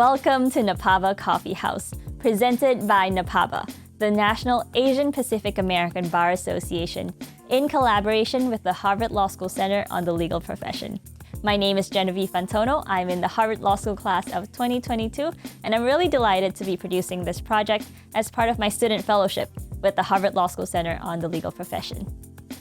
Welcome to NAPABA Coffee House, presented by NAPABA, the National Asian Pacific American Bar Association, in collaboration with the Harvard Law School Center on the Legal Profession. My name is Genevieve Fantono. I'm in the Harvard Law School class of 2022, and I'm really delighted to be producing this project as part of my student fellowship with the Harvard Law School Center on the Legal Profession.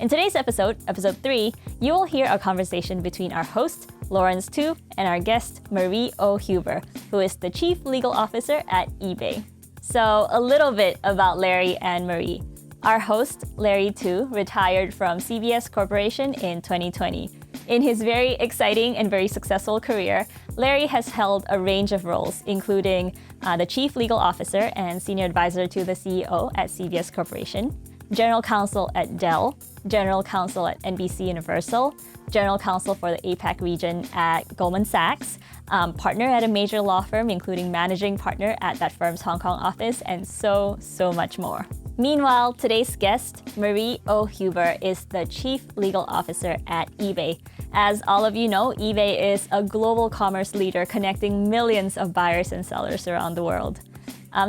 In today's episode, episode 3, you will hear a conversation between our host, Lawrence Tu, and our guest, Marie O. Huber, who is the Chief Legal Officer at eBay. So a little bit about Larry and Marie. Our host, Larry Tu, retired from CBS Corporation in 2020. In his very exciting and very successful career, Larry has held a range of roles, including the Chief Legal Officer and Senior Advisor to the CEO at CBS Corporation, General Counsel at Dell, General Counsel at NBC Universal, General Counsel for the APAC region at Goldman Sachs, partner at a major law firm, including managing partner at that firm's Hong Kong office, and so much more. Meanwhile, today's guest, Marie O. Huber, is the Chief Legal Officer at eBay. As all of you know, eBay is a global commerce leader connecting millions of buyers and sellers around the world.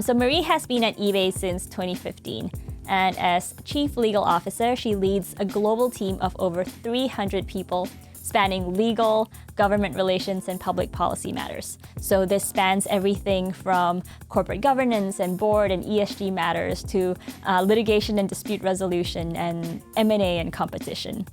So Marie has been at eBay since 2015. And as Chief Legal Officer, she leads a global team of over 300 people spanning legal, government relations, and public policy matters. So this spans everything from corporate governance and board and ESG matters to litigation and dispute resolution and M&A and competition.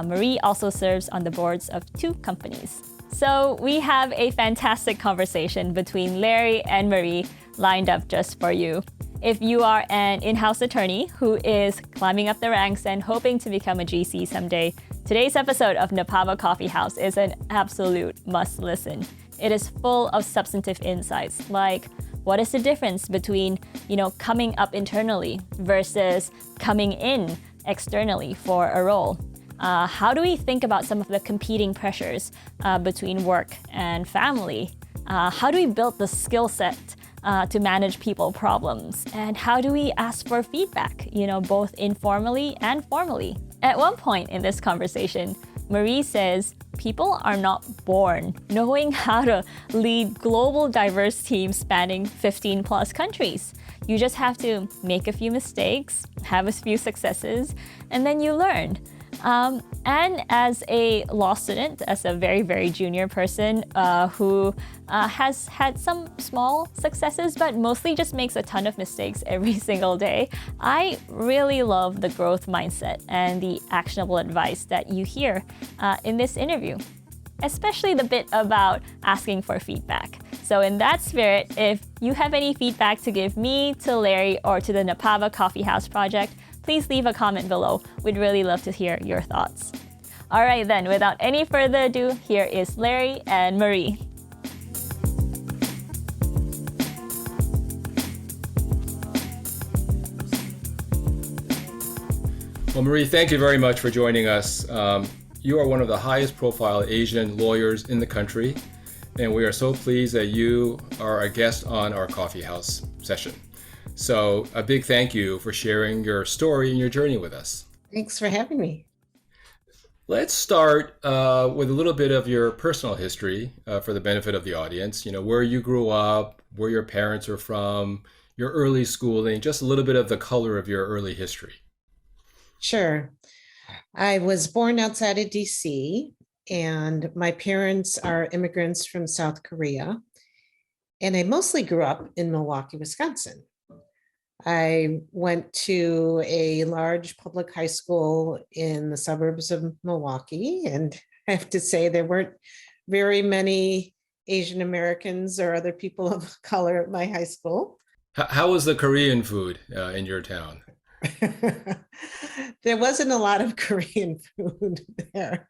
Marie also serves on the boards of 2 companies. So we have a fantastic conversation between Larry and Marie lined up just for you. If you are an in-house attorney who is climbing up the ranks and hoping to become a GC someday, today's episode of NAPABA Coffee House is an absolute must-listen. It is full of substantive insights, like what is the difference between, coming up internally versus coming in externally for a role? How do we think about some of the competing pressures between work and family? How do we build the skill set to manage people problems? And how do we ask for feedback, both informally and formally? At one point in this conversation, Marie says, people are not born knowing how to lead global diverse teams spanning 15 plus countries. You just have to make a few mistakes, have a few successes, and then you learn. And as a law student, as a very, very junior person who has had some small successes, but mostly just makes a ton of mistakes every single day, I really love the growth mindset and the actionable advice that you hear in this interview, especially the bit about asking for feedback. So in that spirit, if you have any feedback to give me, to Larry, or to the NAPABA Coffee House project, please leave a comment below. We'd really love to hear your thoughts. All right then, without any further ado, here is Larry and Marie. Well, Marie, thank you very much for joining us. You are one of the highest profile Asian lawyers in the country, and we are so pleased that you are a guest on our coffee house session. So a big thank you for sharing your story and your journey with us. Thanks for having me. Let's start with a little bit of your personal history for the benefit of the audience. Where you grew up, where your parents are from, your early schooling, just a little bit of the color of your early history. Sure. I was born outside of DC, and my parents are immigrants from South Korea. And I mostly grew up in Milwaukee, Wisconsin. I went to a large public high school in the suburbs of Milwaukee, and I have to say there weren't very many Asian Americans or other people of color at my high school. How was the Korean food in your town? There wasn't a lot of Korean food there.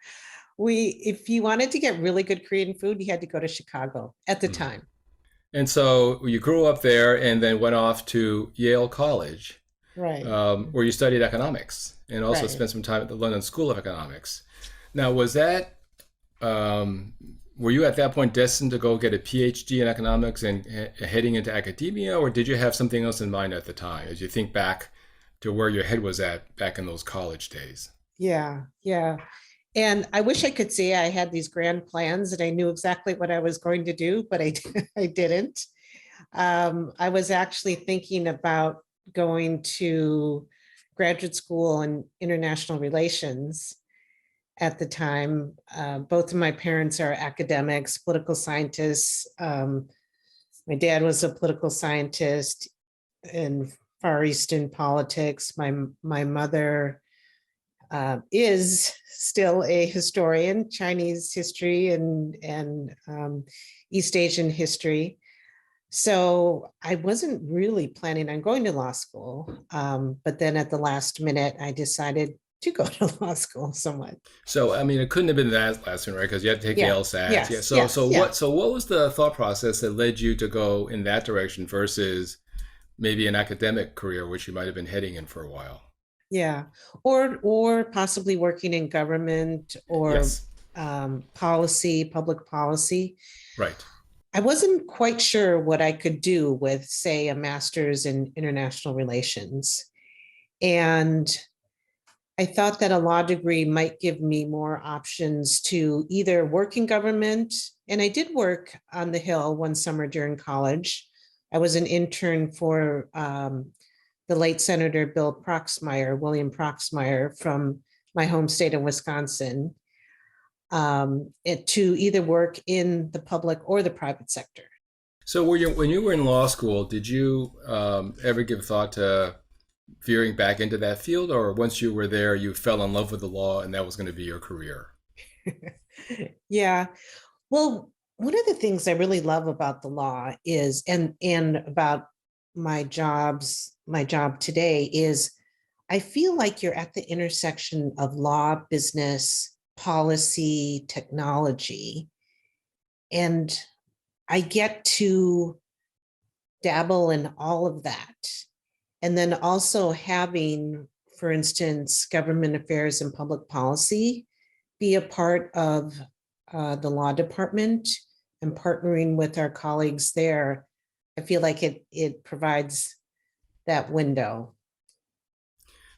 If you wanted to get really good Korean food, you had to go to Chicago at the time. And so you grew up there and then went off to Yale College, right? Where you studied economics and also Right. spent some time at the London School of Economics. Now, was that, were you at that point destined to go get a PhD in economics and heading into academia, or did you have something else in mind at the time as you think back to where your head was at back in those college days? Yeah. And I wish I could say I had these grand plans and I knew exactly what I was going to do, but I didn't. I was actually thinking about going to graduate school in international relations at the time. Both of my parents are academics, political scientists. My dad was a political scientist in Far Eastern politics. My mother is still a historian, Chinese history and East Asian history. So I wasn't really planning on going to law school. But then at the last minute, I decided to go to law school somewhat. So, I mean, it couldn't have been that last one, right? Because you had to take the Yeah. LSAT. Yes. Yeah. Yes. Yeah. What was the thought process that led you to go in that direction versus maybe an academic career, which you might have been heading in for a while? Yeah. Or possibly working in government or Yes. policy, public policy. Right. I wasn't quite sure what I could do with, say, a master's in international relations. And I thought that a law degree might give me more options to either work in government. And I did work on the Hill one summer during college. I was an intern for the late Senator William Proxmire from my home state of Wisconsin, to either work in the public or the private sector. So when you were in law school, did you ever give thought to veering back into that field, or once you were there, you fell in love with the law and that was going to be your career? Yeah. Well, one of the things I really love about the law is, and about my job today is, I feel like you're at the intersection of law, business, policy, technology, and I get to dabble in all of that. And then also having, for instance, government affairs and public policy be a part of the law department and partnering with our colleagues there. I feel like it provides that window.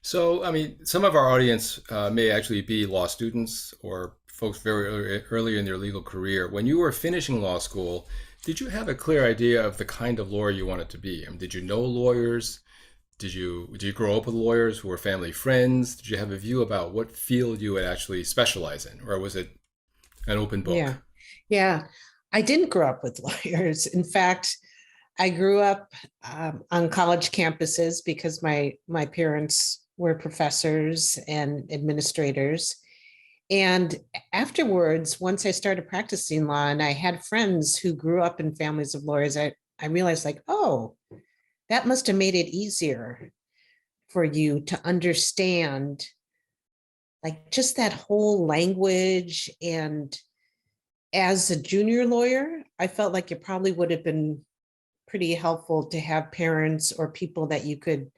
So, I mean, some of our audience may actually be law students or folks very early in their legal career. When you were finishing law school, did you have a clear idea of the kind of lawyer you wanted to be? I mean, did you know lawyers? Did you grow up with lawyers who were family friends? Did you have a view about what field you would actually specialize in, or was it an open book? Yeah. I didn't grow up with lawyers. In fact, I grew up on college campuses because my parents were professors and administrators. And afterwards, once I started practicing law and I had friends who grew up in families of lawyers, I realized, like, oh, that must have made it easier for you to understand, like, just that whole language. And as a junior lawyer, I felt like it probably would have been pretty helpful to have parents or people that you could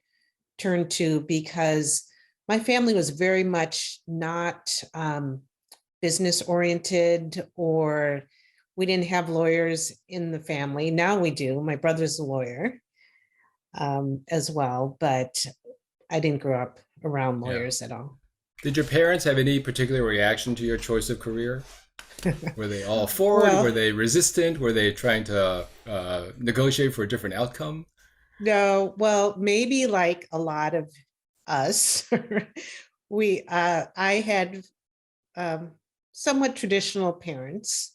turn to, because my family was very much not business oriented, or we didn't have lawyers in the family. Now we do. My brother's a lawyer as well, but I didn't grow up around lawyers at all. Did your parents have any particular reaction to your choice of career? Were they all for it? Were they resistant? Were they trying to negotiate for a different outcome? No, well, maybe like a lot of us, I had somewhat traditional parents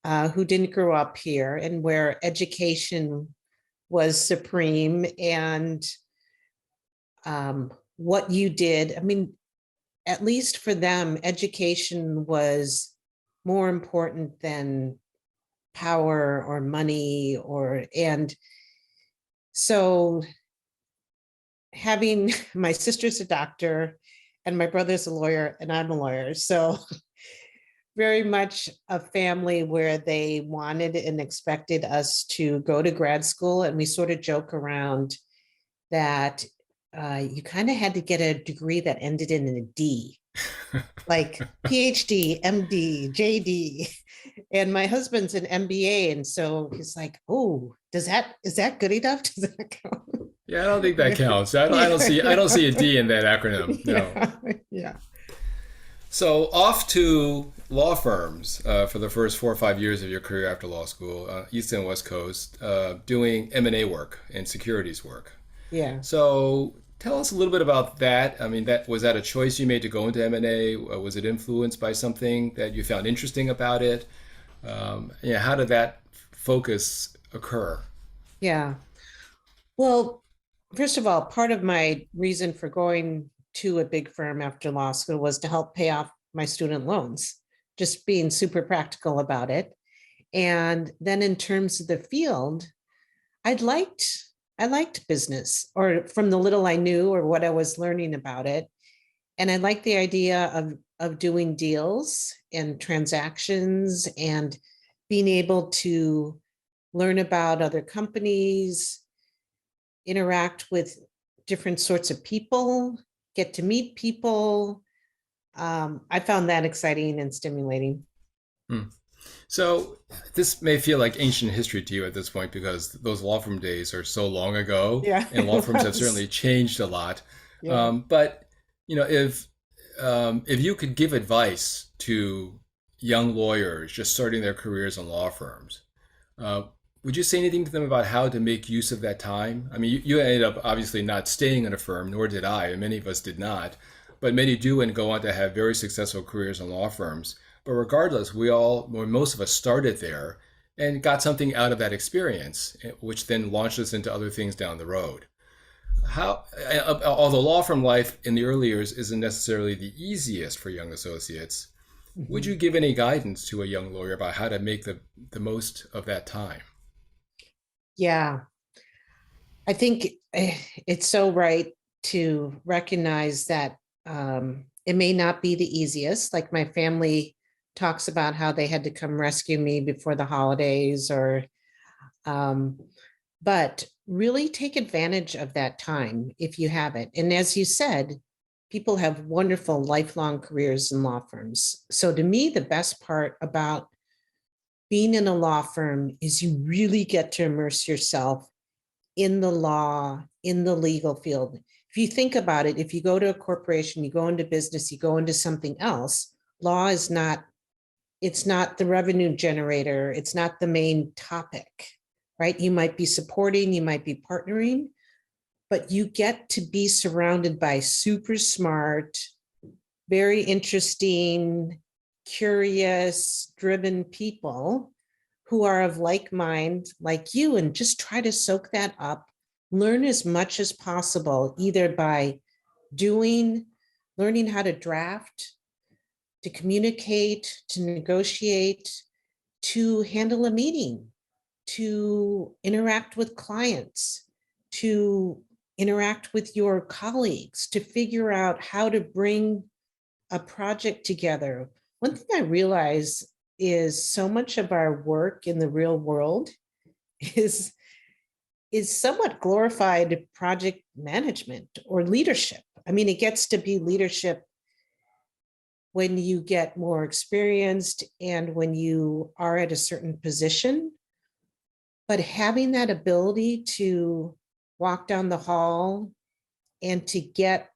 who didn't grow up here, and where education was supreme, and what you did. I mean, at least for them, education was more important than power or money, and so having my sister's a doctor and my brother's a lawyer and I'm a lawyer. So very much a family where they wanted and expected us to go to grad school. And we sort of joke around that you kind of had to get a degree that ended in a D, like PhD, MD, JD. And my husband's an MBA. And so he's like, oh, is that good enough? Does that count? Yeah, I don't think that counts. I don't see a D in that acronym. No. Yeah. So off to law firms for the first 4 or 5 years of your career after law school, East and West Coast, doing M&A work and securities work. Yeah. So tell us a little bit about that. I mean, that was that a choice you made to go into M&A? Was it influenced by something that you found interesting about it? Yeah, how did that focus occur? Yeah. Well, first of all, part of my reason for going to a big firm after law school was to help pay off my student loans, just being super practical about it. And then in terms of the field, I'd liked I liked business, or from the little I knew or what I was learning about it. And I liked the idea of doing deals and transactions and being able to learn about other companies, interact with different sorts of people, get to meet people. I found that exciting and stimulating. Hmm. So this may feel like ancient history to you at this point because those law firm days are so long ago, Yeah, and it law firms have was. certainly changed a lot. Yeah. But you know, if you could give advice to young lawyers just starting their careers in law firms, uh, would you say anything to them about how to make use of that time? I mean, you ended up obviously not staying in a firm, nor did I, and many of us did not. But many do and go on to have very successful careers in law firms. But regardless, most of us started there and got something out of that experience, which then launched us into other things down the road. Although law firm life in the early years isn't necessarily the easiest for young associates, would Mhm. you give any guidance to a young lawyer about how to make the most of that time? Yeah, I think it's so right to recognize that it may not be the easiest. Like my family talks about how they had to come rescue me before the holidays, or um, but really take advantage of that time if you have it. And as you said, people have wonderful lifelong careers in law firms. So to me, the best part about being in a law firm is you really get to immerse yourself in the law, in the legal field. If you think about it, if you go to a corporation, you go into business, you go into something else, law is not, it's not the revenue generator, it's not the main topic, right? You might be supporting, you might be partnering, but you get to be surrounded by super smart, very interesting, curious, driven people who are of like mind, like you, and just try to soak that up, learn as much as possible, either by doing, learning how to draft, to communicate, to negotiate, to handle a meeting, to interact with clients, to interact with your colleagues, to figure out how to bring a project together. One thing I realize is so much of our work in the real world is is somewhat glorified project management or leadership. I mean, it gets to be leadership when you get more experienced and when you are at a certain position, but having that ability to walk down the hall and to get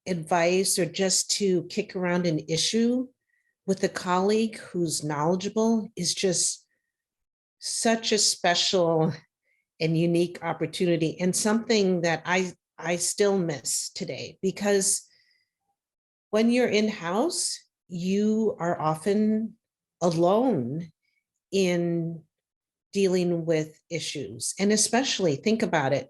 advice or just to kick around an issue with a colleague who's knowledgeable is just such a special and unique opportunity, and something that I still miss today, because when you're in-house, you are often alone in dealing with issues. And especially think about it,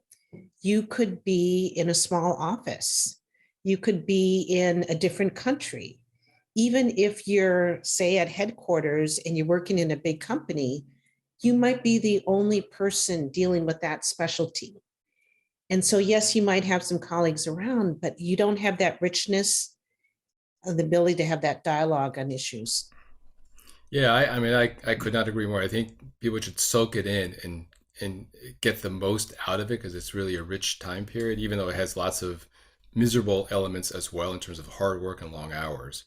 you could be in a small office, you could be in a different country. Even if you're, say, at headquarters and you're working in a big company, you might be the only person dealing with that specialty. And so, yes, you might have some colleagues around, but you don't have that richness of the ability to have that dialogue on issues. Yeah, I mean, I could not agree more. I think people should soak it in and get the most out of it because it's really a rich time period, even though it has lots of miserable elements as well in terms of hard work and long hours.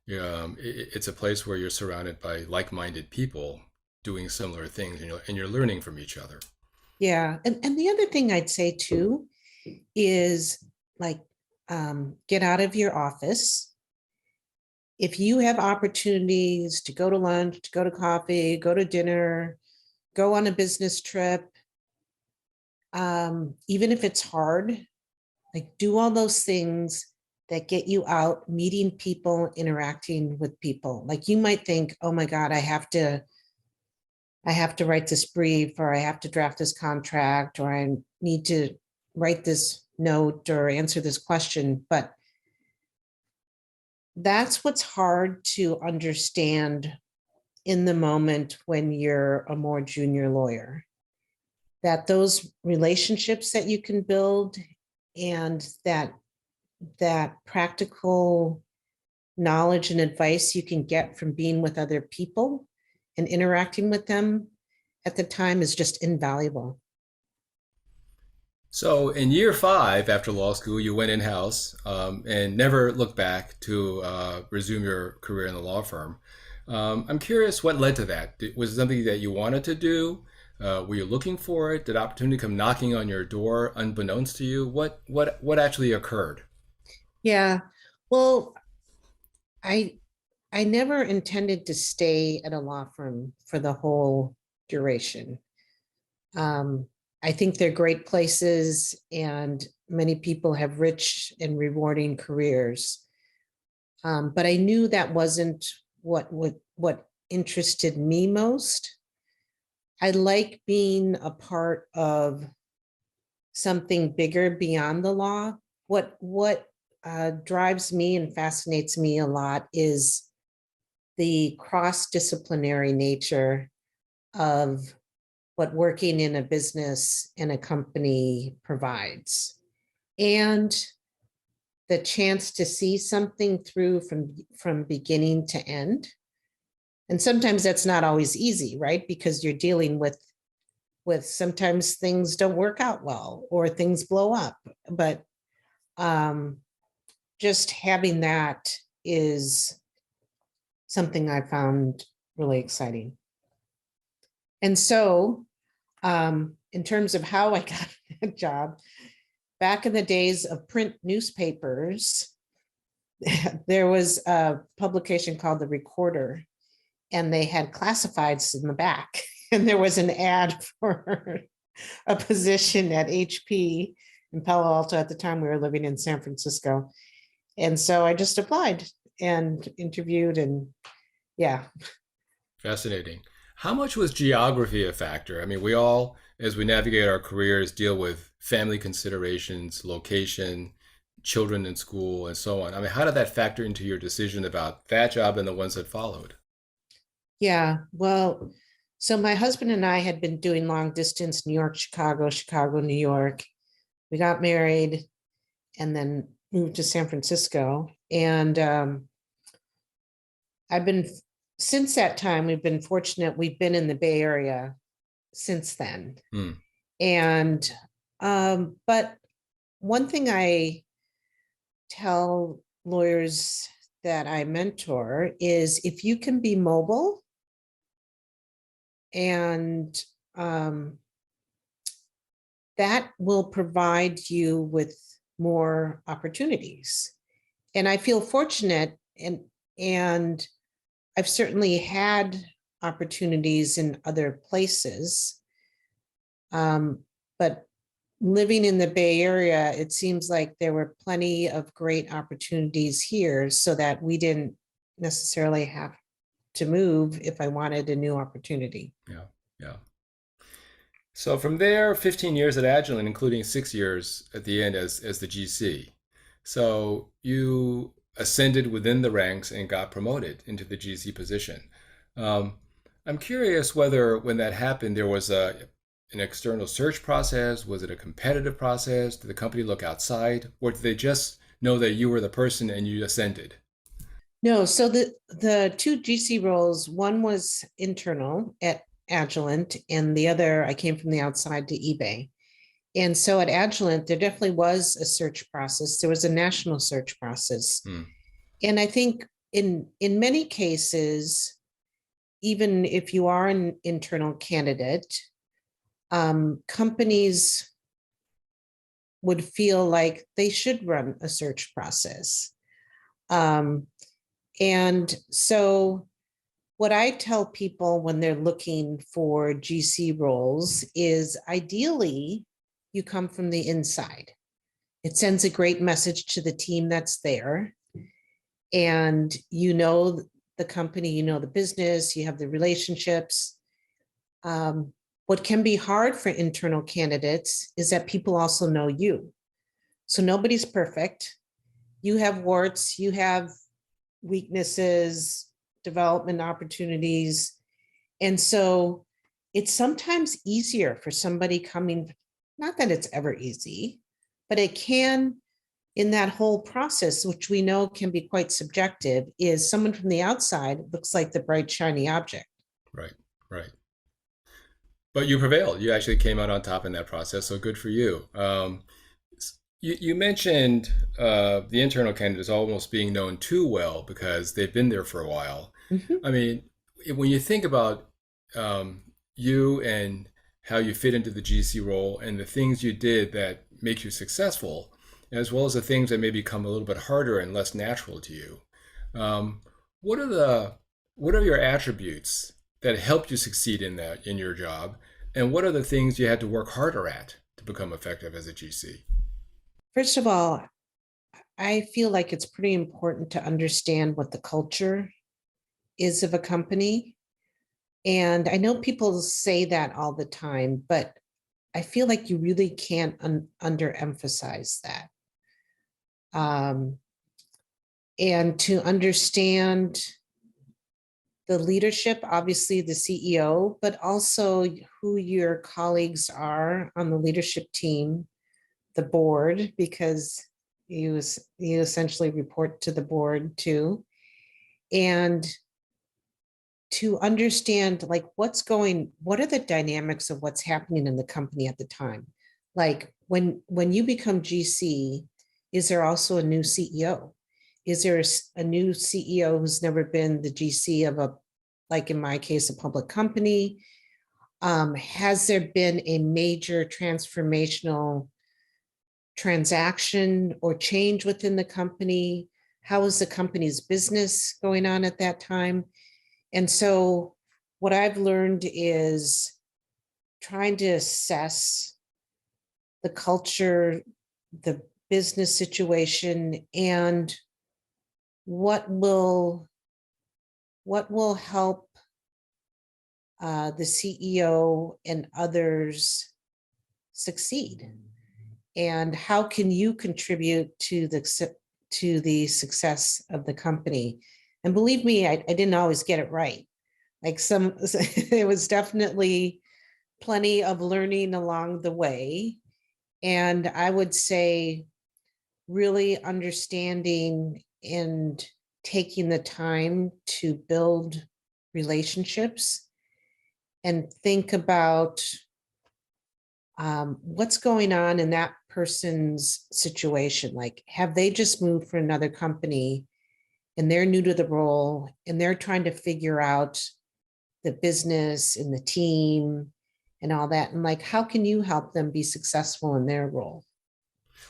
It's a place where you're surrounded by like-minded people doing similar things, and you're learning from each other. Yeah. And the other thing I'd say too is like get out of your office if you have opportunities to go to lunch, to go to coffee, go to dinner, go on a business trip, even if it's hard, like do all those things that get you out, meeting people, interacting with people. Like you might think, oh my God, I have to write this brief, or I have to draft this contract, or I need to write this note or answer this question. But that's what's hard to understand in the moment when you're a more junior lawyer, that those relationships that you can build and that practical knowledge and advice you can get from being with other people and interacting with them at the time is just invaluable. So in year 5 after law school, you went in-house and never looked back to resume your career in the law firm. I'm curious what led to that. Was it something that you wanted to do? Were you looking for it? Did opportunity come knocking on your door unbeknownst to you? What actually occurred? Yeah, well, I never intended to stay at a law firm for the whole duration. I think they're great places, and many people have rich and rewarding careers. But I knew that wasn't what interested me most. I like being a part of something bigger beyond the law. What drives me and fascinates me a lot is the cross-disciplinary nature of what working in a business and a company provides, and the chance to see something through from beginning to end. And sometimes that's not always easy, right? Because you're dealing with sometimes things don't work out well or things blow up. But just having that is something I found really exciting. And so in terms of how I got that job, back in the days of print newspapers, there was a publication called The Recorder, and they had classifieds in the back. And there was an ad for a position at HP in Palo Alto. At the time, we were living in San Francisco. And so I just applied and interviewed, and yeah. Fascinating. How much was geography a factor? I mean, we all, as we navigate our careers, deal with family considerations, location, children in school, and so on. I mean, how did that factor into your decision about that job and the ones that followed? Yeah, well, so my husband and I had been doing long distance, New York, Chicago, Chicago, New York. We got married and then moved to San Francisco. And since that time, we've been fortunate. We've been in the Bay Area since then. And, but one thing I tell lawyers that I mentor is if you can be mobile and that will provide you with more opportunities. And I feel fortunate, and I've certainly had opportunities in other places. But living in the Bay Area, it seems like there were plenty of great opportunities here, so that we didn't necessarily have to move if I wanted a new opportunity. Yeah. So from there, 15 years at Agilent, including 6 years at the end as the GC. So you ascended within the ranks and got promoted into the GC position. I'm curious whether when that happened, there was an external search process. Was it a competitive process? Did the company look outside? Or did they just know that you were the person and you ascended? No, so the two GC roles, one was internal at Agilent, and the other, I came from the outside to eBay. And so at Agilent, there definitely was a search process. There was a national search process. And I think in many cases, even if you are an internal candidate, companies would feel like they should run a search process. And so what I tell people when they're looking for GC roles is ideally you come from the inside. It sends a great message to the team that's there. And you know the company, you know the business, you have the relationships. What can be hard for internal candidates is that people also know you. So nobody's perfect. You have warts, you have weaknesses, development opportunities. And so it's sometimes easier for somebody coming, not that it's ever easy, but it can, in that whole process, which we know can be quite subjective, is someone from the outside looks like the bright, shiny object. Right, right. But you prevailed. You actually came out on top in that process, so good for you. You mentioned the internal candidates almost being known too well because they've been there for a while. Mhm. I mean, when you think about you and how you fit into the GC role and the things you did that make you successful, as well as the things that may become a little bit harder and less natural to you, um, what are your attributes that helped you succeed in your job, and what are the things you had to work harder at to become effective as a GC? First of all, I feel like it's pretty important to understand what the culture is of a company. And I know people say that all the time, but I feel like you really can't underemphasize that. And to understand the leadership, obviously the CEO, but also who your colleagues are on the leadership team, the board, because you essentially report to the board too. And to understand like what are the dynamics of what's happening in the company at the time. Like when you become GC, is there also a new CEO? Is there a new CEO who's never been the GC of like in my case, a public company? Has there been a major transformational transaction or change within the company? How is the company's business going on at that time? And so what I've learned is trying to assess the culture, the business situation, and what will help the CEO and others succeed. And how can you contribute to the success of the company? And believe me, I didn't always get it right. Like it was definitely plenty of learning along the way. And I would say really understanding and taking the time to build relationships and think about what's going on in that person's situation. Like, have they just moved for another company and they're new to the role and they're trying to figure out the business and the team and all that? And like, how can you help them be successful in their role?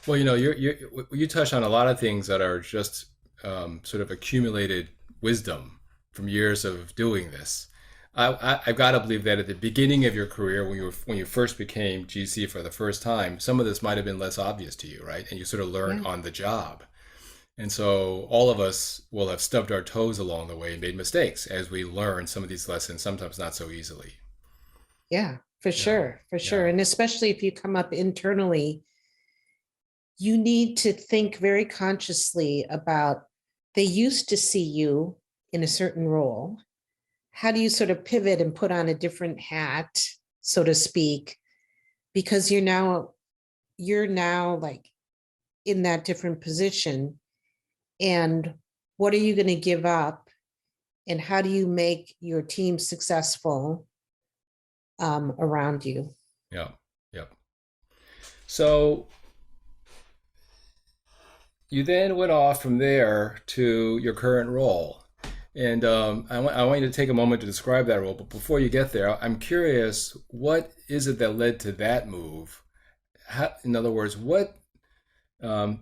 Well, you touch on a lot of things that are just sort of accumulated wisdom from years of doing this. I've got to believe that at the beginning of your career, when you first became GC for the first time, some of this might have been less obvious to you, right? And you sort of learned on the job. And so all of us will have stubbed our toes along the way and made mistakes as we learn some of these lessons, sometimes not so easily. Yeah, for sure, for sure. Yeah. And especially if you come up internally, you need to think very consciously about, they used to see you in a certain role. How do you sort of pivot and put on a different hat, so to speak, because you're now like in that different position, and what are you going to give up, and how do you make your team successful around you? Yeah. Yep. So you then went off from there to your current role. And I want you to take a moment to describe that role. But before you get there, I'm curious, what is it that led to that move? In other words, what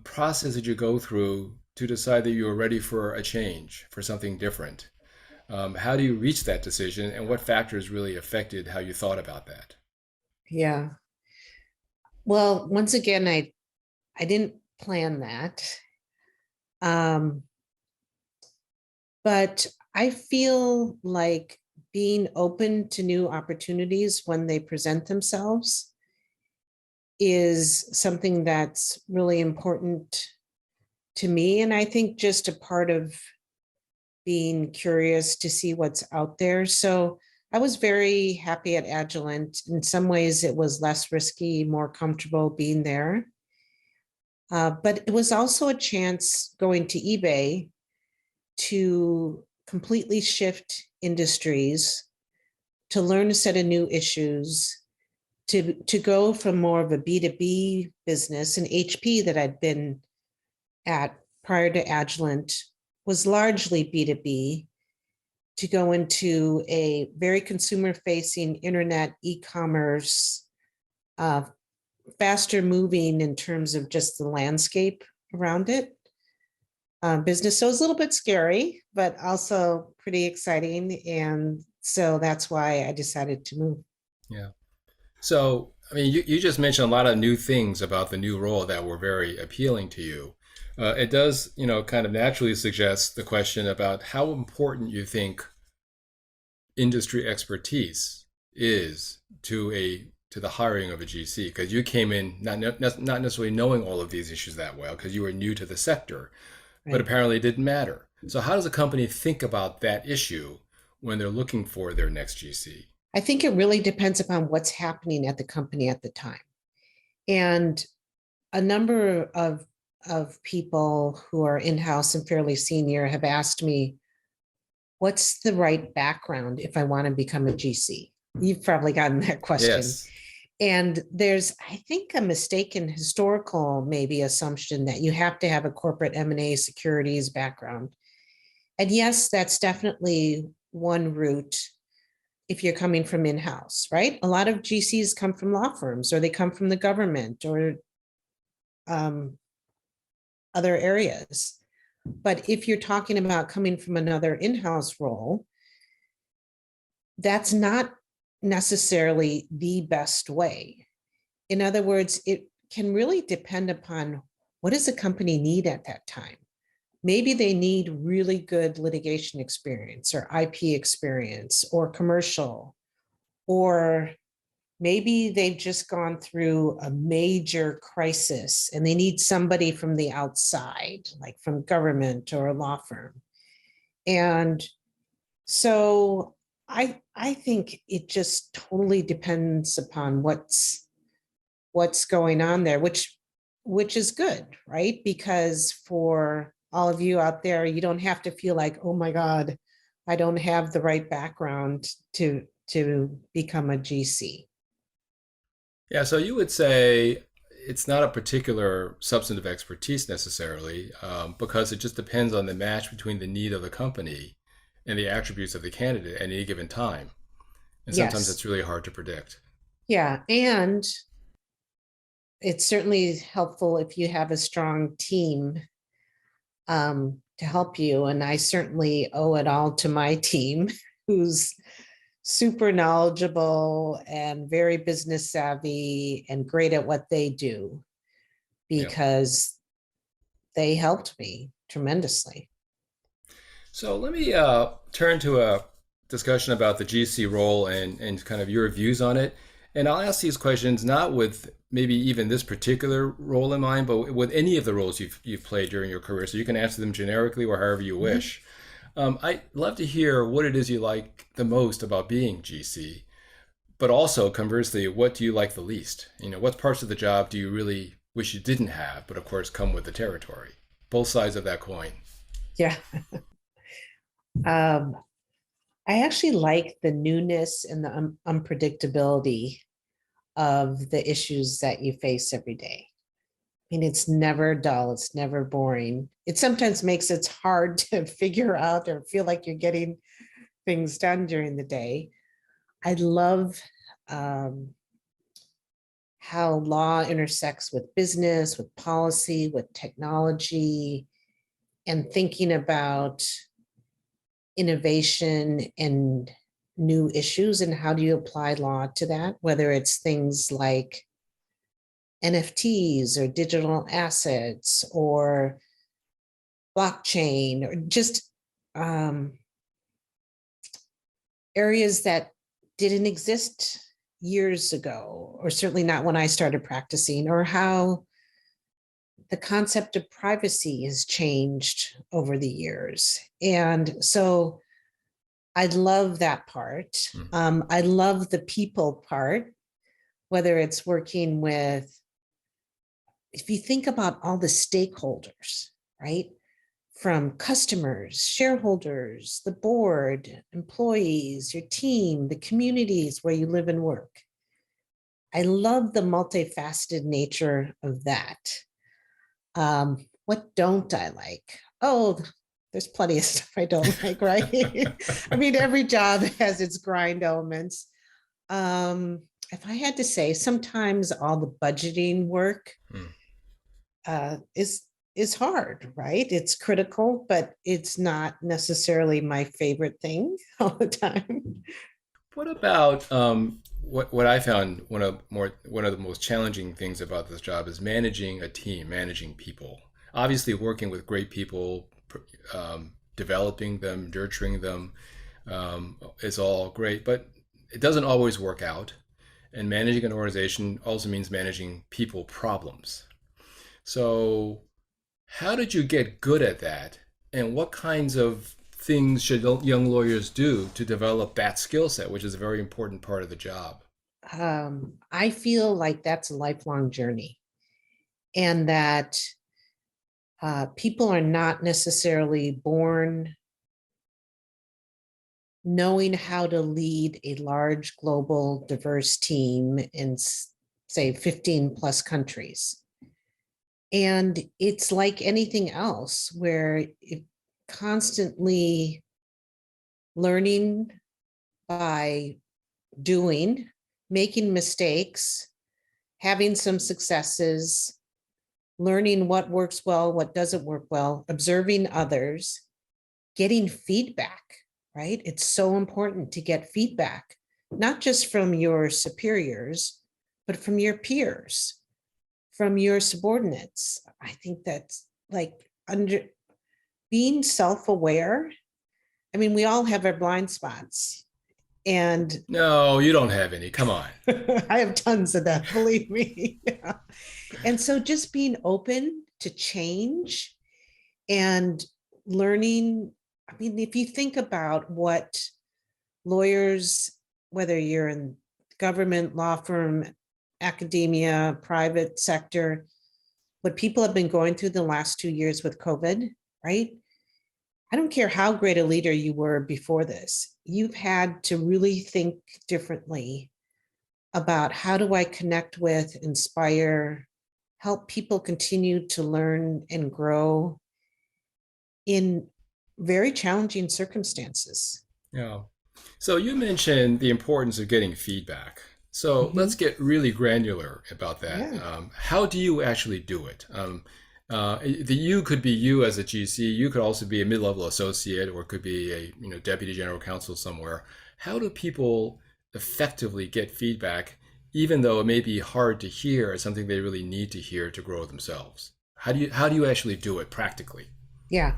process did you go through to decide that you were ready for a change, for something different? How do you reach that decision, and what factors really affected how you thought about that? Yeah. Well, once again, I didn't plan that. Um, but I feel like being open to new opportunities when they present themselves is something that's really important to me. And I think just a part of being curious to see what's out there. So I was very happy at Agilent. In some ways, it was less risky, more comfortable being there. But it was also a chance going to eBay to completely shift industries, to learn a set of new issues, to go from more of a B2B business, and HP that I'd been at prior to Agilent was largely B2B, to go into a very consumer-facing internet e-commerce, faster moving in terms of just the landscape around it. Business. So it was a little bit scary, but also pretty exciting. And so that's why I decided to move. Yeah. So, I mean, you just mentioned a lot of new things about the new role that were very appealing to you. It does, kind of naturally suggest the question about how important you think industry expertise is to the hiring of a GC, because you came in not necessarily knowing all of these issues that well because you were new to the sector, but apparently it didn't matter. So how does a company think about that issue when they're looking for their next GC? I think it really depends upon what's happening at the company at the time. And a number of people who are in-house and fairly senior have asked me, what's the right background if I want to become a GC? You've probably gotten that question. Yes. And there's, I think, a mistaken historical maybe assumption that you have to have a corporate M&A securities background. And yes, that's definitely one route if you're coming from in-house, right? A lot of GCs come from law firms, or they come from the government, or other areas. But if you're talking about coming from another in-house role, that's not necessarily the best way. In other words, it can really depend upon what does the company need at that time. Maybe they need really good litigation experience or IP experience or commercial, or maybe they've just gone through a major crisis and they need somebody from the outside, like from government or a law firm. And so I think it just totally depends upon what's going on there, which is good, right? Because for all of you out there, you don't have to feel like, oh my God, I don't have the right background to become a GC. Yeah, so you would say it's not a particular substantive expertise necessarily, because it just depends on the match between the need of the company and the attributes of the candidate at any given time. And sometimes Yes. it's really hard to predict. Yeah. And it's certainly helpful if you have a strong team to help you. And I certainly owe it all to my team, who's super knowledgeable and very business savvy and great at what they do, because they helped me tremendously. So let me turn to a discussion about the GC role and kind of your views on it. And I'll ask these questions not with maybe even this particular role in mind, but with any of the roles you've played during your career. So you can answer them generically or however you wish. I'd love to hear what it is you like the most about being GC, but also conversely, what do you like the least? What parts of the job do you really wish you didn't have, but of course come with the territory? Both sides of that coin. Yeah. I actually like the newness and the unpredictability of the issues that you face every day. I mean, it's never dull. It's never boring. It sometimes makes it hard to figure out or feel like you're getting things done during the day. I love how law intersects with business, with policy, with technology. and thinking about innovation and new issues and how do you apply law to that, whether it's things like NFTs or digital assets or blockchain or just areas that didn't exist years ago, or certainly not when I started practicing, or how the concept of privacy has changed over the years. And so I love that part. I love the people part, whether it's working with, if you think about all the stakeholders, right? From customers, shareholders, the board, employees, your team, the communities where you live and work. I love the multifaceted nature of that. What don't I like? Oh, there's plenty of stuff I don't like, right? I mean, every job has its grind elements. If I had to say, sometimes all the budgeting work is hard, right? It's critical, but it's not necessarily my favorite thing all the time. What about what I found one of the most challenging things about this job is managing a team, managing people. Obviously, working with great people, developing them, nurturing them is all great, but it doesn't always work out. And managing an organization also means managing people problems. So how did you get good at that? And what kinds of things should young lawyers do to develop that skill set, which is a very important part of the job? I feel like that's a lifelong journey, and that people are not necessarily born knowing how to lead a large, global, diverse team in, say, 15 plus countries. And it's like anything else, where it constantly learning by doing, making mistakes, having some successes, learning what works well, what doesn't work well, observing others, getting feedback, right? It's so important to get feedback, not just from your superiors, but from your peers, from your subordinates. I think that's like being self-aware. I mean, we all have our blind spots. And no, you don't have any. Come on. I have tons of that, believe me. Yeah. And so just being open to change and learning. I mean, if you think about what lawyers, whether you're in government, law firm, academia, private sector, what people have been going through the last 2 years with COVID, right? I don't care how great a leader you were before this, you've had to really think differently about how do I connect with, inspire, help people continue to learn and grow in very challenging circumstances. Yeah. So you mentioned the importance of getting feedback. So let's get really granular about that. Yeah. How do you actually do it? The you could be you as a GC. You could also be a mid-level associate, or it could be a deputy general counsel somewhere. How do people effectively get feedback, even though it may be hard to hear, as something they really need to hear to grow themselves? How do you actually do it practically? Yeah.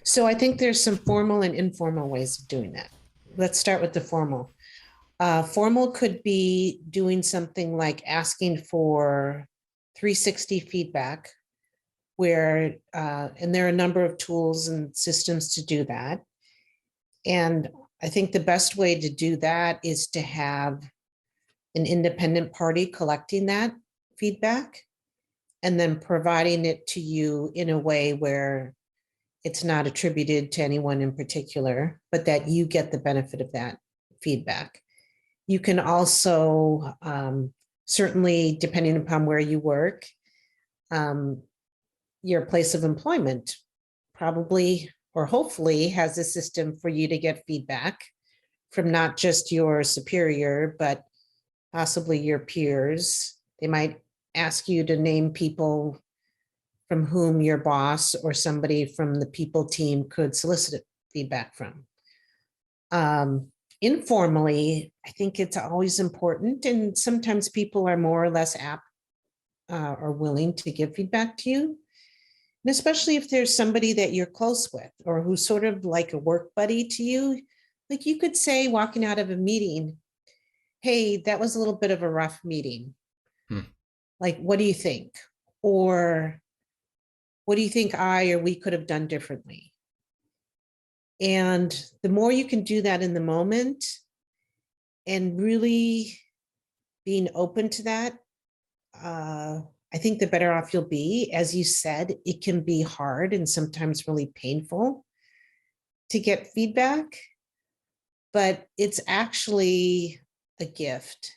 So I think there's some formal and informal ways of doing that. Let's start with the formal. Formal could be doing something like asking for 360 feedback, where, and there are a number of tools and systems to do that. And I think the best way to do that is to have an independent party collecting that feedback and then providing it to you in a way where it's not attributed to anyone in particular, but that you get the benefit of that feedback. You can also, certainly depending upon where you work, your place of employment probably or hopefully has a system for you to get feedback from not just your superior, but possibly your peers. They might ask you to name people from whom your boss or somebody from the people team could solicit feedback from. Informally, I think it's always important, and sometimes people are more or less apt or willing to give feedback to you. And especially if there's somebody that you're close with or who's sort of like a work buddy to you, like you could say walking out of a meeting, hey, that was a little bit of a rough meeting. Like, what do you think? Or what do you think I or we could have done differently? And the more you can do that in the moment and really being open to that, I think the better off you'll be. As you said, it can be hard and sometimes really painful to get feedback, but it's actually a gift,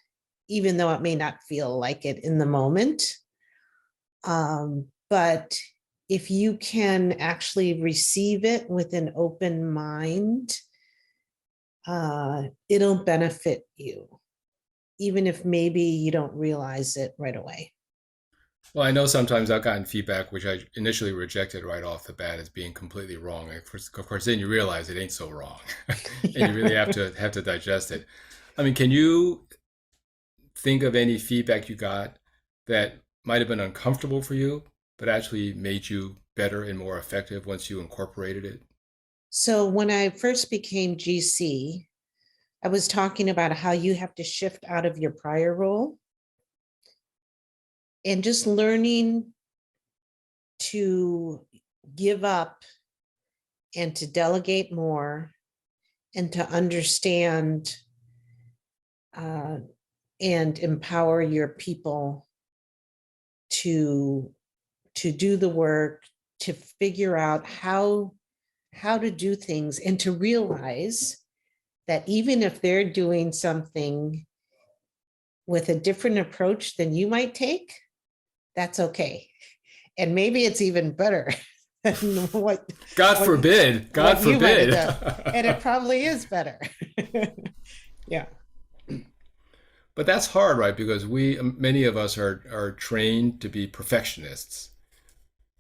even though it may not feel like it in the moment. But if you can actually receive it with an open mind, it'll benefit you, even if maybe you don't realize it right away. Well, I know sometimes I've gotten feedback which I initially rejected right off the bat as being completely wrong. And of course, then you realize it ain't so wrong, and you really have to digest it. I mean, can you think of any feedback you got that might have been uncomfortable for you, but actually made you better and more effective once you incorporated it? So when I first became GC, I was talking about how you have to shift out of your prior role and just learning to give up and to delegate more and to understand and empower your people to do the work, to figure out how to do things, and to realize that even if they're doing something with a different approach than you might take, that's okay. And maybe it's even better than what God forbid. God forbid. And it probably is better. Yeah. But that's hard, right? Because many of us are trained to be perfectionists.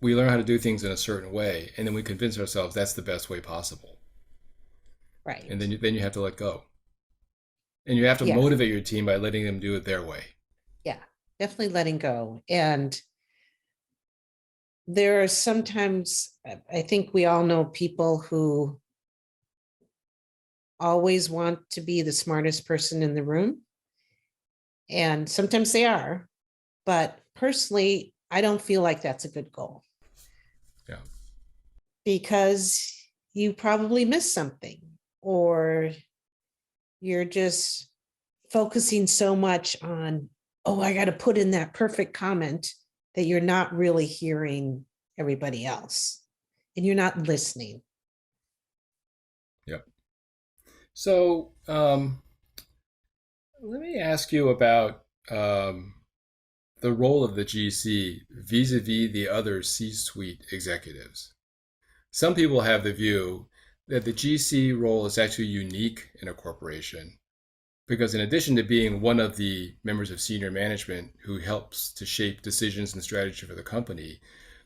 We learn how to do things in a certain way, and then we convince ourselves that's the best way possible. Right. And then you have to let go. And you have to motivate your team by letting them do it their way. Yeah, definitely letting go. And there are sometimes, I think we all know people who always want to be the smartest person in the room. And sometimes they are, but personally, I don't feel like that's a good goal. Yeah. Because you probably missed something, or you're just focusing so much on, oh, I got to put in that perfect comment, that you're not really hearing everybody else and you're not listening. Yeah. So let me ask you about the role of the GC vis-a-vis the other C-suite executives. Some people have the view that the GC role is actually unique in a corporation, because in addition to being one of the members of senior management who helps to shape decisions and strategy for the company,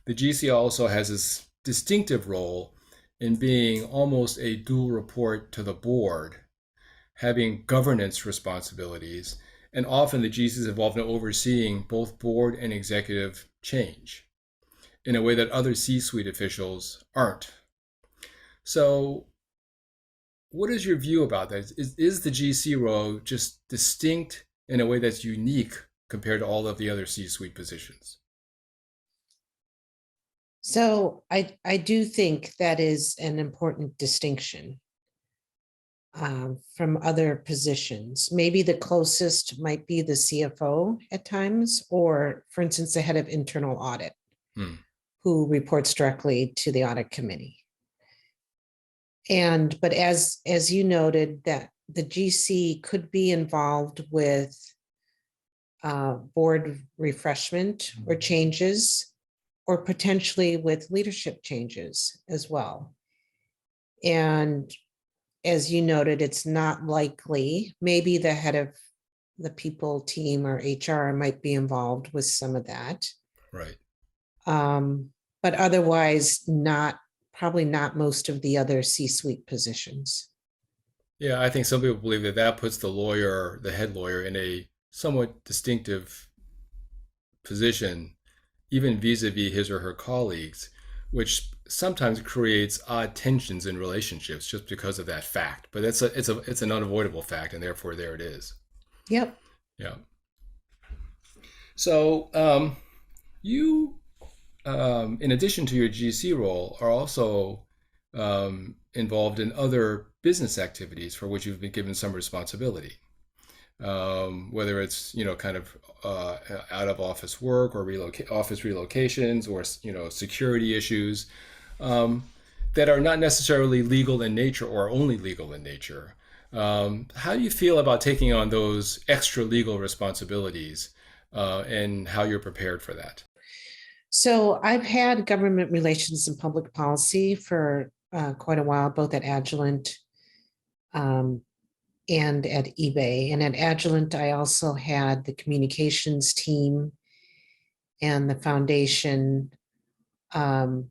the GC also has this distinctive role in being almost a dual report to the board, having governance responsibilities, and often the GC is involved in overseeing both board and executive change in a way that other C-suite officials aren't. So what is your view about that? Is the GC role just distinct in a way that's unique compared to all of the other C-suite positions? So I do think that is an important distinction from other positions. Maybe the closest might be the CFO at times, or for instance, the head of internal audit, who reports directly to the audit committee. But as you noted, that the GC could be involved with board refreshment or changes, or potentially with leadership changes as well. And as you noted, it's not likely, maybe the head of the people team or HR might be involved with some of that. Right. but otherwise probably not most of the other C-suite positions. Yeah, I think some people believe that that puts the lawyer, the head lawyer, in a somewhat distinctive position, even vis-a-vis his or her colleagues, which sometimes creates odd tensions in relationships just because of that fact. But it's an unavoidable fact, and therefore there it is. Yep. Yeah. So you, in addition to your GC role, are also involved in other business activities for which you've been given some responsibility. Whether it's kind of out of office work or office relocations or security issues that are not necessarily legal in nature or only legal in nature. How do you feel about taking on those extra legal responsibilities and how you're prepared for that? So I've had government relations and public policy for quite a while, both at Agilent and at eBay. And at Agilent, I also had the communications team and the foundation. And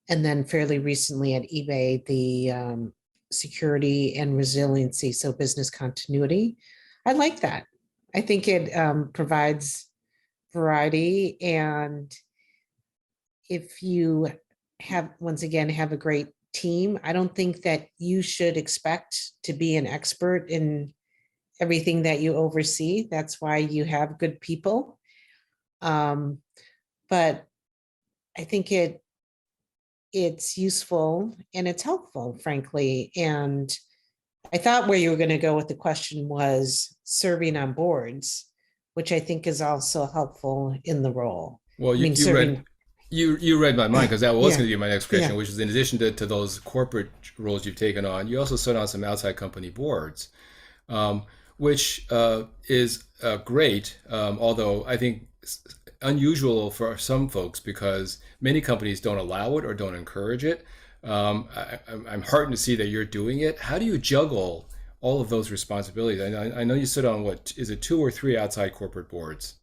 then fairly recently at eBay, the security and resiliency, so business continuity. I like that. I think it provides variety. And if you once again, have a great team, I don't think that you should expect to be an expert in everything that you oversee. That's why you have good people. But I think it's useful and it's helpful, frankly. And I thought where you were going to go with the question was serving on boards, which I think is also helpful in the role. Well, I mean, serving. You read my mind, because that was Yeah. going to be my next question, Yeah. which is in addition to those corporate roles you've taken on, you also sit on some outside company boards, which is great, although I think unusual for some folks because many companies don't allow it or don't encourage it. I'm heartened to see that you're doing it. How do you juggle all of those responsibilities? I know you sit on, what is it, 2 or 3 outside corporate boards?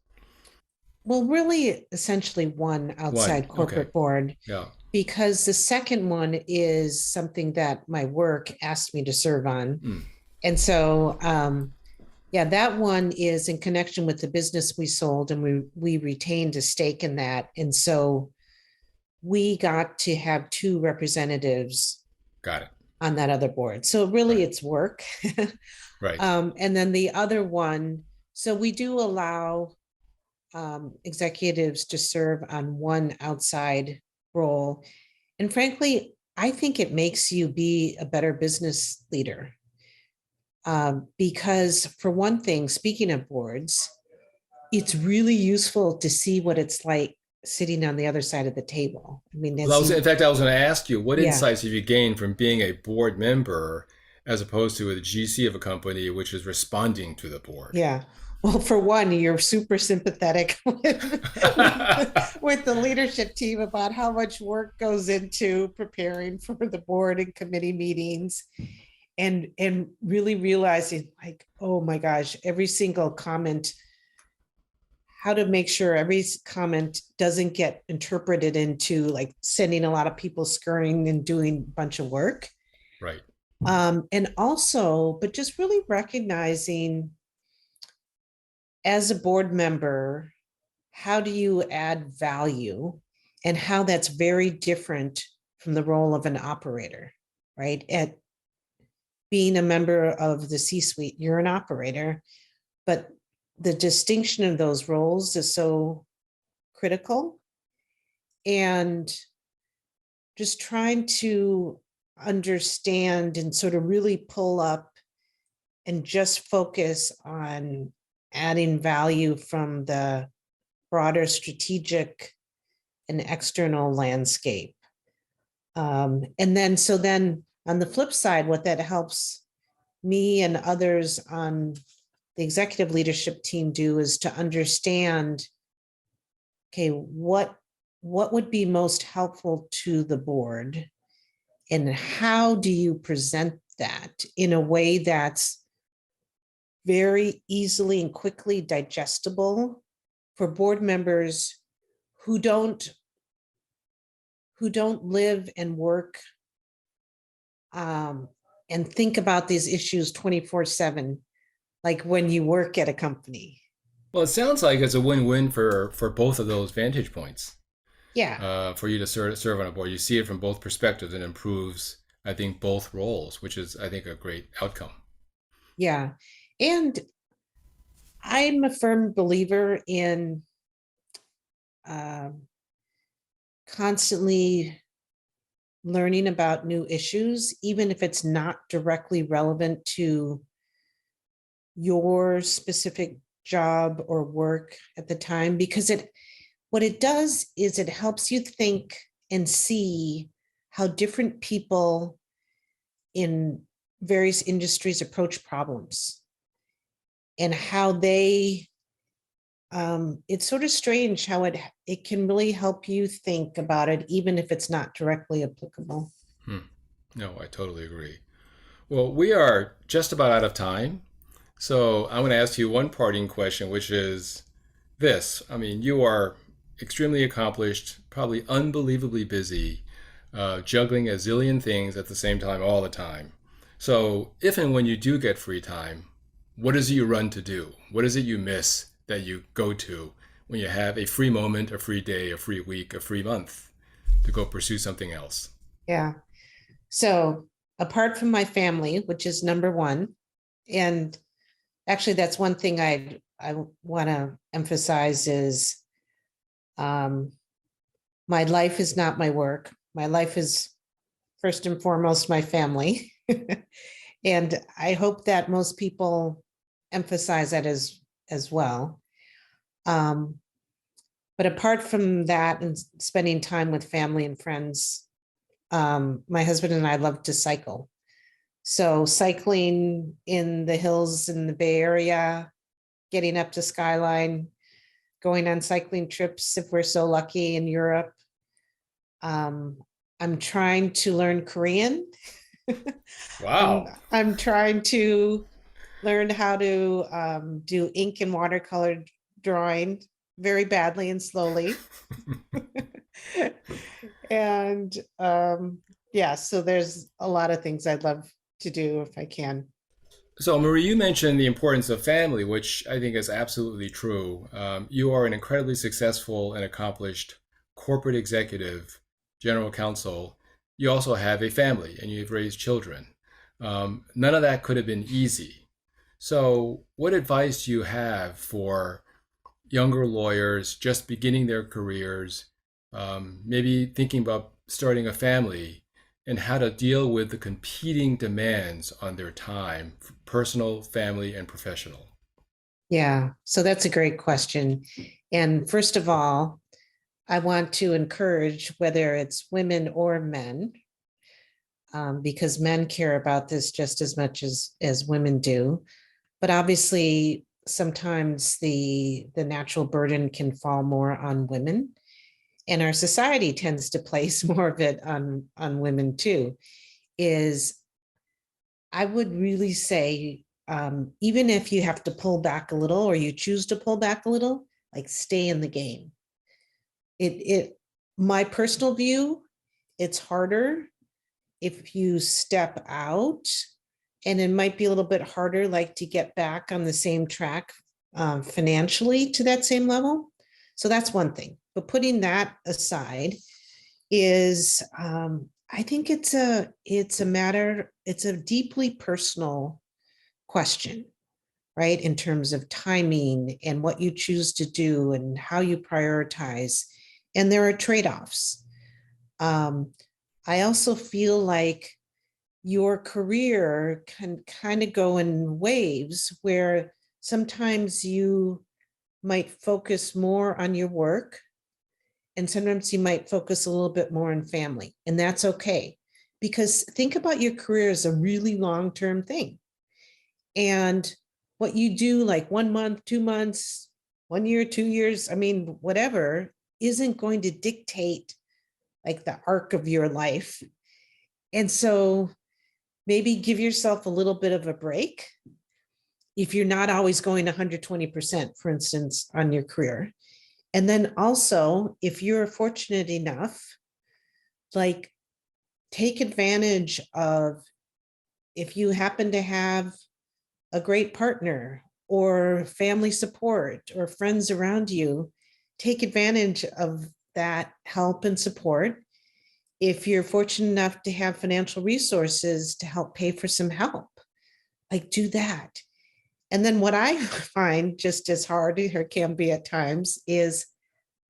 Well, really, essentially one outside Okay. corporate board, Yeah. because the second one is something that my work asked me to serve on. Mm. And so, yeah, that one is in connection with the business we sold, and we retained a stake in that. And so we got to have 2 representatives Got it. on that other board. So really, Right. it's work. Right. And then the other one, so we do allow executives to serve on one outside role. And frankly, I think it makes you be a better business leader. Because for one thing, speaking of boards, it's really useful to see what it's like sitting on the other side of the table. I mean, Well, as in fact, I was going to ask you, what yeah, insights have you gained from being a board member as opposed to a GC of a company which is responding to the board? yeah. Well, for one, you're super sympathetic with the leadership team about how much work goes into preparing for the board and committee meetings, and really realizing, like, oh my gosh, every single comment, how to make sure every comment doesn't get interpreted into like sending a lot of people scurrying and doing a bunch of work. Right. And also, but just really recognizing as a board member, how do you add value, and how that's very different from the role of an operator, right? At being a member of the C-suite, you're an operator, but the distinction of those roles is so critical. And just trying to understand and sort of really pull up and just focus on adding value from the broader strategic and external landscape. And then on the flip side, what that helps me and others on the executive leadership team do is to understand, okay, what would be most helpful to the board, and how do you present that in a way that's very easily and quickly digestible for board members who don't who don't live and work and think about these issues 24/7, like when you work at a company. Well, it sounds like it's a win-win for both of those vantage points. Yeah, For you to serve on a board. You see it from both perspectives and improves, I think, both roles, which is, I think, a great outcome. yeah. And I'm a firm believer in constantly learning about new issues, even if it's not directly relevant to your specific job or work at the time, because what it does is it helps you think and see how different people in various industries approach problems and how they it's sort of strange how it can really help you think about it, even if it's not directly applicable. No, I totally agree. Well, we are just about out of time. So I'm going to ask you one parting question, which is this. I mean, you are extremely accomplished, probably unbelievably busy, juggling a zillion things at the same time all the time. So if and when you do get free time, what is it you run to do? What is it you miss that you go to when you have a free moment, a free day, a free week, a free month to go pursue something else? Yeah. So apart from my family, which is number one, and actually that's one thing I want to emphasize is my life is not my work. My life is first and foremost my family. And I hope that most people emphasize that as well. But apart from that and spending time with family and friends, my husband and I love to cycle. So cycling in the hills in the Bay Area, getting up to Skyline, going on cycling trips if we're so lucky in Europe. I'm trying to learn Korean. Wow. I'm trying to learn how to do ink and watercolor drawing very badly and slowly. And yeah, so there's a lot of things I'd love to do if I can. So, Marie, you mentioned the importance of family, which I think is absolutely true. You are an incredibly successful and accomplished corporate executive, general counsel. You also have a family and you've raised children. None of that could have been easy. So, what advice do you have for younger lawyers just beginning their careers, maybe thinking about starting a family, and how to deal with the competing demands on their time, personal, family, and professional? Yeah, so that's a great question. And first of all, I want to encourage whether it's women or men, because men care about this just as much as women do. But obviously, sometimes the natural burden can fall more on women. And our society tends to place more of it on women too, is I would really say, even if you have to pull back a little or you choose to pull back a little, like stay in the game. My personal view, it's harder if you step out, and it might be a little bit harder, like to get back on the same track financially to that same level. So that's one thing. But putting that aside, is I think it's a matter, it's a deeply personal question, right? In terms of timing and what you choose to do and how you prioritize. And there are trade-offs. I also feel like your career can kind of go in waves where sometimes you might focus more on your work, and sometimes you might focus a little bit more on family, and that's okay. Because think about your career as a really long-term thing. And what you do like 1 month, 2 months, 1 year, 2 years, I mean, whatever, isn't going to dictate like the arc of your life. And so maybe give yourself a little bit of a break if you're not always going 120%, for instance, on your career. And then also, if you're fortunate enough like take advantage of, if you happen to have a great partner or family support or friends around you, take advantage of that help and support. If you're fortunate enough to have financial resources to help pay for some help, like do that. And then what I find just as hard, or can be at times, is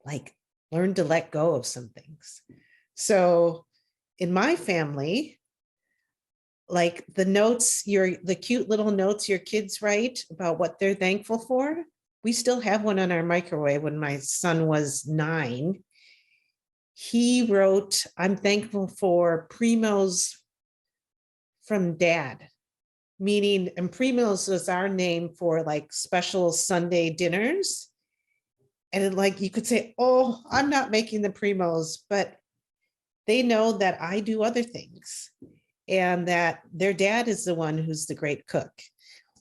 like learn to let go of some things. So in my family, like the cute little notes your kids write about what they're thankful for, we still have one on our microwave. When my son was 9, he wrote, "I'm thankful for primos from dad," meaning, and primos was our name for like special Sunday dinners. And like you could say, "Oh, I'm not making the primos," but they know that I do other things and that their dad is the one who's the great cook.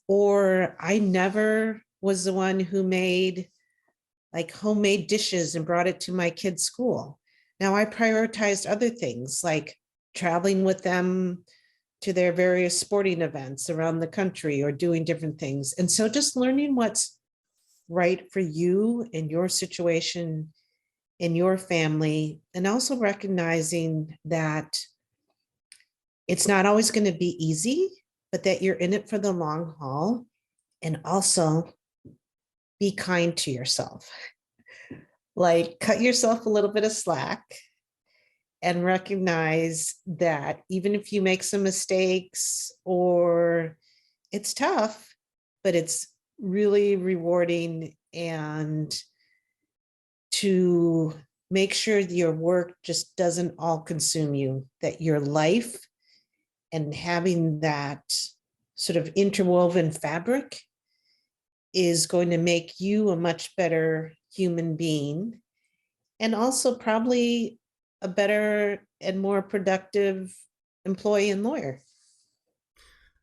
Or I never was the one who made like homemade dishes and brought it to my kids' school. Now I prioritized other things like traveling with them to their various sporting events around the country or doing different things. And so just learning what's right for you in your situation, in your family, and also recognizing that it's not always going to be easy, but that you're in it for the long haul. And also be kind to yourself. Like cut yourself a little bit of slack and recognize that even if you make some mistakes or it's tough, but it's really rewarding, and to make sure that your work just doesn't all consume you, that your life and having that sort of interwoven fabric is going to make you a much better human being, and also probably a better and more productive employee and lawyer.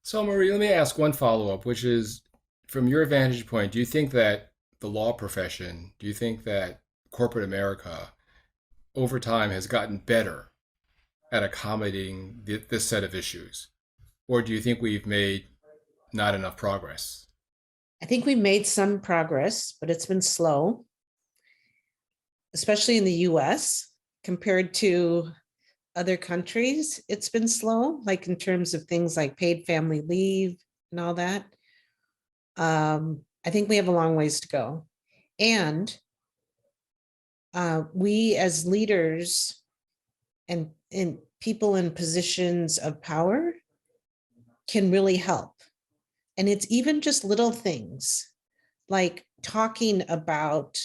So, Marie, let me ask one follow-up, which is, from your vantage point, do you think that the law profession, do you think that corporate America over time has gotten better at accommodating this set of issues? Or do you think we've made not enough progress? I think we made some progress, but it's been slow, especially in the US compared to other countries. It's been slow, like in terms of things like paid family leave and all that. I think we have a long ways to go. And we as leaders and people in positions of power can really help. And it's even just little things like talking about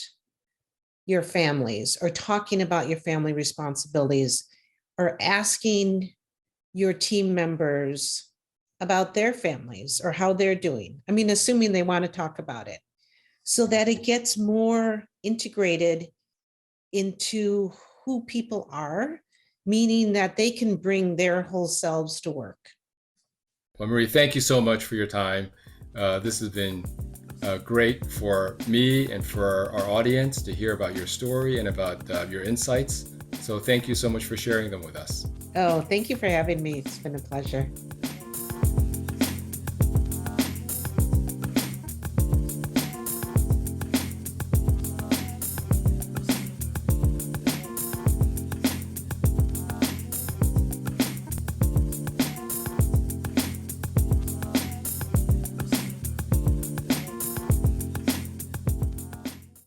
your families or talking about your family responsibilities or asking your team members about their families or how they're doing. I mean, assuming they want to talk about it, so that it gets more integrated into who people are, meaning that they can bring their whole selves to work. Well, Marie, thank you so much for your time. This has been great for me and for our audience to hear about your story and about your insights. So thank you so much for sharing them with us. Oh, thank you for having me. It's been a pleasure.